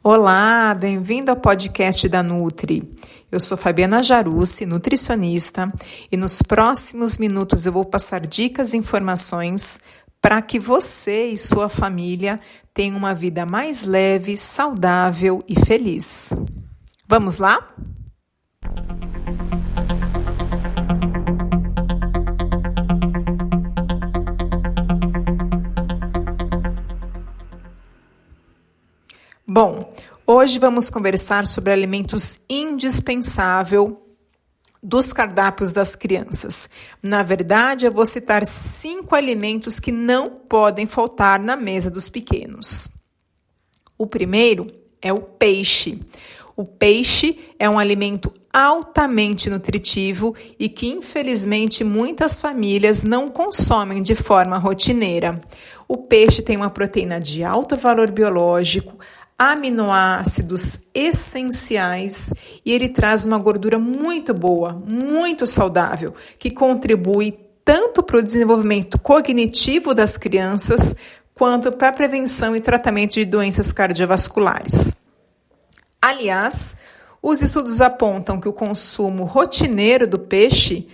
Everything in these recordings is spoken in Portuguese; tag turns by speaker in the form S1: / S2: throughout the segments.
S1: Olá, bem-vindo ao podcast da Nutri. Eu sou Fabiana Jarucci, nutricionista, e nos próximos minutos eu vou passar dicas e informações para que você e sua família tenham uma vida mais leve, saudável e feliz. Vamos lá? Bom, hoje vamos conversar sobre alimentos indispensáveis dos cardápios das crianças. Na verdade, eu vou citar 5 alimentos que não podem faltar na mesa dos pequenos. O primeiro é o peixe. O peixe é um alimento altamente nutritivo e que, infelizmente, muitas famílias não consomem de forma rotineira. O peixe tem uma proteína de alto valor biológico, aminoácidos essenciais e ele traz uma gordura muito boa, muito saudável, que contribui tanto para o desenvolvimento cognitivo das crianças quanto para a prevenção e tratamento de doenças cardiovasculares. Aliás, os estudos apontam que o consumo rotineiro do peixe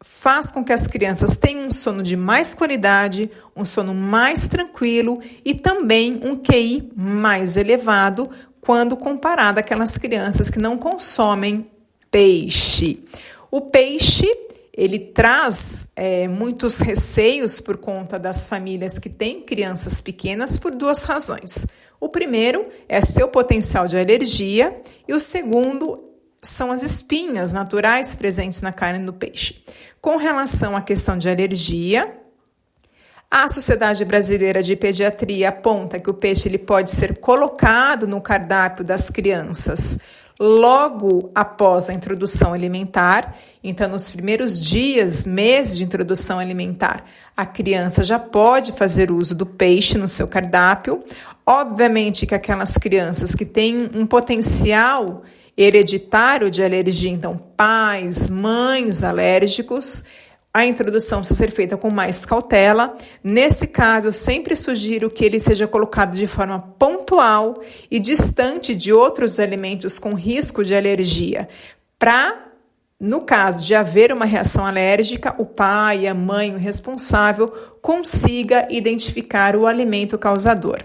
S1: faz com que as crianças tenham um sono de mais qualidade, um sono mais tranquilo e também um QI mais elevado quando comparado àquelas crianças que não consomem peixe. O peixe, ele traz muitos receios por conta das famílias que têm crianças pequenas por 2 razões. O primeiro é seu potencial de alergia e o segundo são as espinhas naturais presentes na carne do peixe. Com relação à questão de alergia, a Sociedade Brasileira de Pediatria aponta que o peixe ele pode ser colocado no cardápio das crianças logo após a introdução alimentar. Então, nos primeiros dias, meses de introdução alimentar, a criança já pode fazer uso do peixe no seu cardápio. Obviamente que aquelas crianças que têm um potencial hereditário de alergia, então pais, mães alérgicos, a introdução precisa ser feita com mais cautela. Nesse caso, eu sempre sugiro que ele seja colocado de forma pontual e distante de outros alimentos com risco de alergia, para, no caso de haver uma reação alérgica, o pai, a mãe, o responsável, consiga identificar o alimento causador.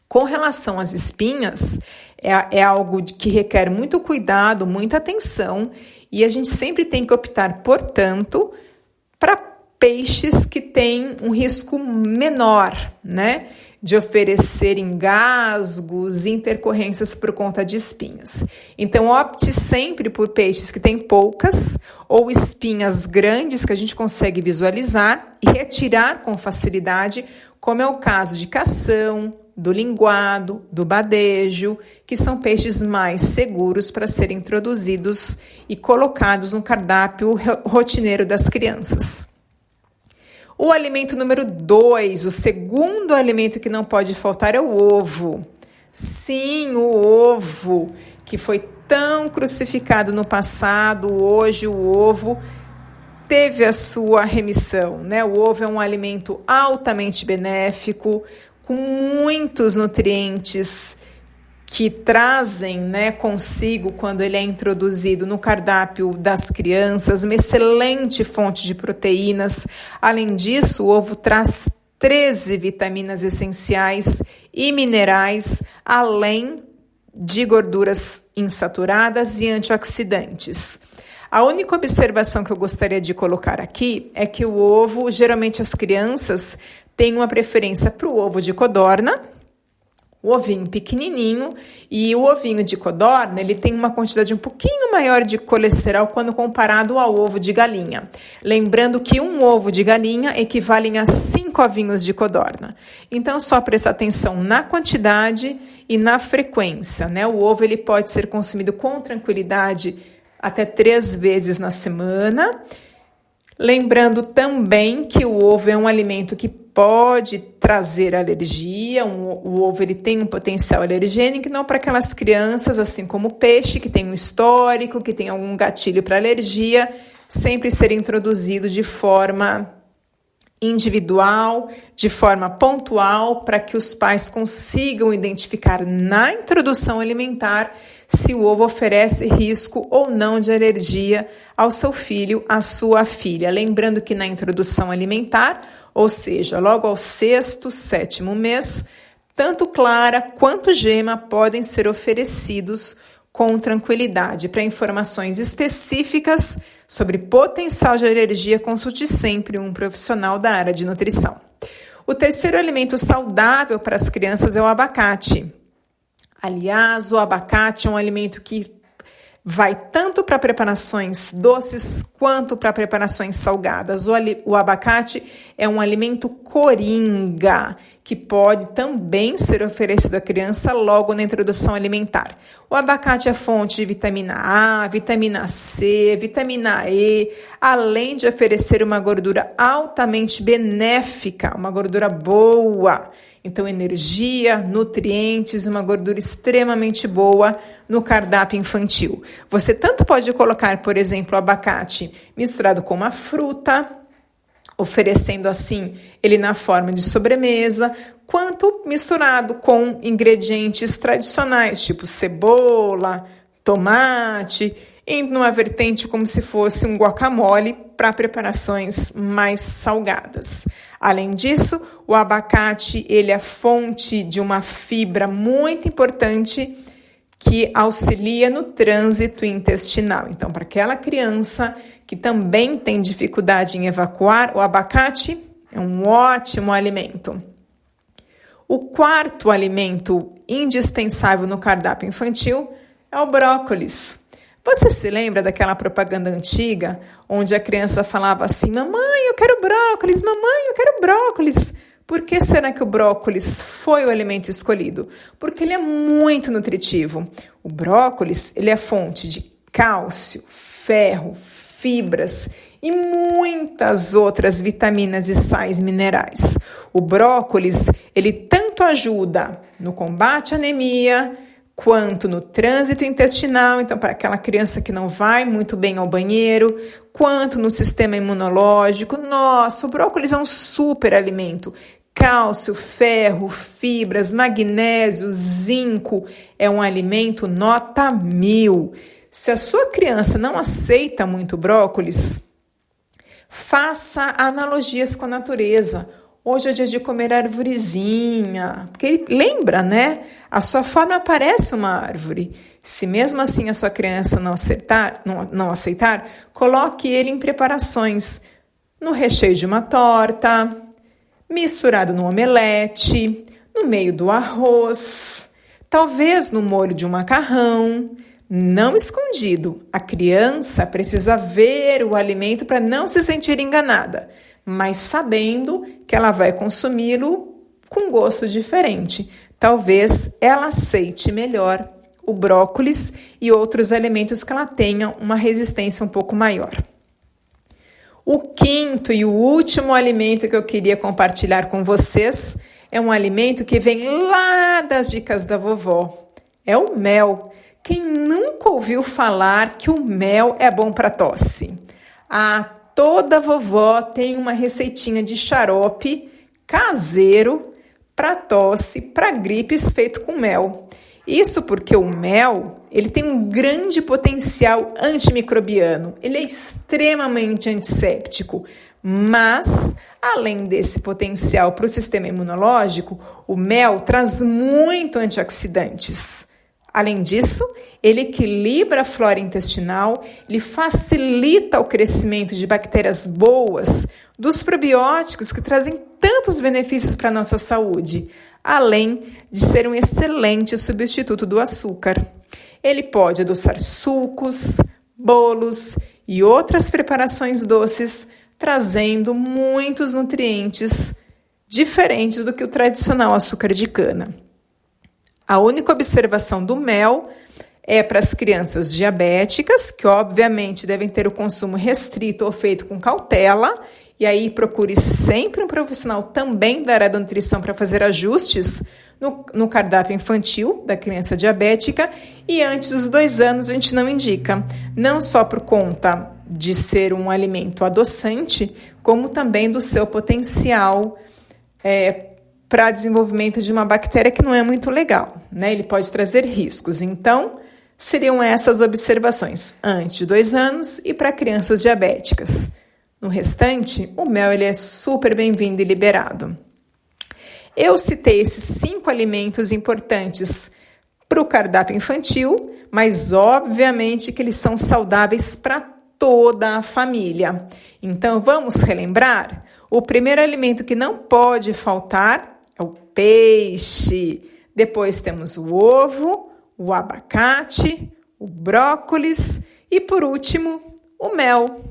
S1: Com relação às espinhas, é algo que requer muito cuidado, muita atenção, e a gente sempre tem que optar, portanto, para peixes que têm um risco menor, de oferecer engasgos, intercorrências por conta de espinhas. Então, opte sempre por peixes que têm poucas ou espinhas grandes que a gente consegue visualizar e retirar com facilidade, como é o caso de cação, do linguado, do badejo, que são peixes mais seguros para serem introduzidos e colocados no cardápio rotineiro das crianças. O alimento número 2, o segundo alimento que não pode faltar é o ovo. Sim, o ovo, que foi tão crucificado no passado, hoje o ovo teve a sua remissão, O ovo é um alimento altamente benéfico, com muitos nutrientes que trazem consigo, quando ele é introduzido no cardápio das crianças, uma excelente fonte de proteínas. Além disso, o ovo traz 13 vitaminas essenciais e minerais, além de gorduras insaturadas e antioxidantes. A única observação que eu gostaria de colocar aqui é que o ovo, geralmente as crianças têm uma preferência para o ovo de codorna, o ovinho pequenininho, e o ovinho de codorna ele tem uma quantidade um pouquinho maior de colesterol quando comparado ao ovo de galinha. Lembrando que um ovo de galinha equivale a 5 ovinhos de codorna. Então, só prestar atenção na quantidade e na frequência, O ovo ele pode ser consumido com tranquilidade até 3 vezes na semana. Lembrando também que o ovo é um alimento que pode trazer alergia. O ovo ele tem um potencial alergênico, não para aquelas crianças, assim como o peixe, que tem um histórico, que tem algum gatilho para alergia, sempre ser introduzido de forma individual, de forma pontual, para que os pais consigam identificar na introdução alimentar se o ovo oferece risco ou não de alergia ao seu filho, à sua filha. Lembrando que na introdução alimentar, ou seja, logo ao 6º, 7º mês, tanto clara quanto gema podem ser oferecidos com tranquilidade. Para informações específicas sobre potencial de alergia, consulte sempre um profissional da área de nutrição. O terceiro alimento saudável para as crianças é o abacate. Aliás, o abacate é um alimento que vai tanto para preparações doces quanto para preparações salgadas. O abacate é um alimento coringa, que pode também ser oferecido à criança logo na introdução alimentar. O abacate é fonte de vitamina A, vitamina C, vitamina E, além de oferecer uma gordura altamente benéfica, uma gordura boa. Então, energia, nutrientes, uma gordura extremamente boa no cardápio infantil. Você tanto pode colocar, por exemplo, o abacate misturado com uma fruta, oferecendo assim ele na forma de sobremesa, quanto misturado com ingredientes tradicionais, tipo cebola, tomate, indo numa vertente como se fosse um guacamole para preparações mais salgadas. Além disso, o abacate ele é fonte de uma fibra muito importante que auxilia no trânsito intestinal. Então, para aquela criança que também tem dificuldade em evacuar, o abacate é um ótimo alimento. O quarto alimento indispensável no cardápio infantil é o brócolis. Você se lembra daquela propaganda antiga onde a criança falava assim: mamãe, eu quero brócolis, mamãe, eu quero brócolis. Por que será que o brócolis foi o alimento escolhido? Porque ele é muito nutritivo. O brócolis ele é fonte de cálcio, ferro, fibras e muitas outras vitaminas e sais minerais. O brócolis ele tanto ajuda no combate à anemia, quanto no trânsito intestinal, então para aquela criança que não vai muito bem ao banheiro, quanto no sistema imunológico. Nossa, o brócolis é um super alimento. Cálcio, ferro, fibras, magnésio, zinco, é um alimento nota 1000. Se a sua criança não aceita muito brócolis, faça analogias com a natureza. Hoje é dia de comer arvorezinha, porque lembra, né? A sua forma parece uma árvore. Se mesmo assim a sua criança não aceitar, coloque ele em preparações no recheio de uma torta, misturado no omelete, no meio do arroz, talvez no molho de um macarrão, não escondido. A criança precisa ver o alimento para não se sentir enganada, mas sabendo que ela vai consumi-lo com gosto diferente. Talvez ela aceite melhor o brócolis e outros alimentos que ela tenha uma resistência um pouco maior. O quinto e o último alimento que eu queria compartilhar com vocês é um alimento que vem lá das dicas da vovó. É o mel. Quem nunca ouviu falar que o mel é bom para tosse? Toda vovó tem uma receitinha de xarope caseiro para tosse, para gripes feito com mel. Isso porque o mel ele tem um grande potencial antimicrobiano. Ele é extremamente antisséptico, mas além desse potencial para o sistema imunológico, o mel traz muito antioxidantes. Além disso, ele equilibra a flora intestinal, ele facilita o crescimento de bactérias boas, dos probióticos que trazem tantos benefícios para a nossa saúde, além de ser um excelente substituto do açúcar. Ele pode adoçar sucos, bolos e outras preparações doces, trazendo muitos nutrientes diferentes do que o tradicional açúcar de cana. A única observação do mel é para as crianças diabéticas, que obviamente devem ter o consumo restrito ou feito com cautela, e aí procure sempre um profissional também da área da nutrição para fazer ajustes no cardápio infantil da criança diabética, e antes dos 2 anos a gente não indica, não só por conta de ser um alimento adoçante, como também do seu potencial para desenvolvimento de uma bactéria que não é muito legal, né? Ele pode trazer riscos. Então, seriam essas observações antes de 2 anos e para crianças diabéticas. No restante, o mel ele é super bem-vindo e liberado. Eu citei esses 5 alimentos importantes para o cardápio infantil, mas obviamente que eles são saudáveis para toda a família. Então, vamos relembrar? O primeiro alimento que não pode faltar é o peixe. Depois temos o ovo, o abacate, o brócolis e, por último, o mel.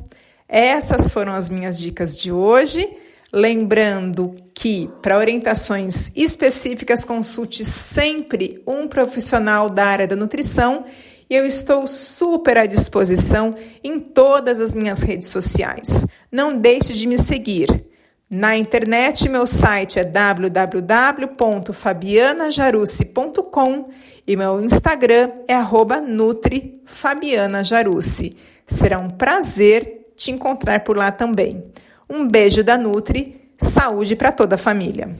S1: Essas foram as minhas dicas de hoje. Lembrando que, para orientações específicas, consulte sempre um profissional da área da nutrição e eu estou super à disposição em todas as minhas redes sociais. Não deixe de me seguir. Na internet, meu site é www.fabianajarucci.com e meu Instagram é @nutrifabianajarucci. Será um prazer te encontrar por lá também. Um beijo da Nutri, saúde para toda a família.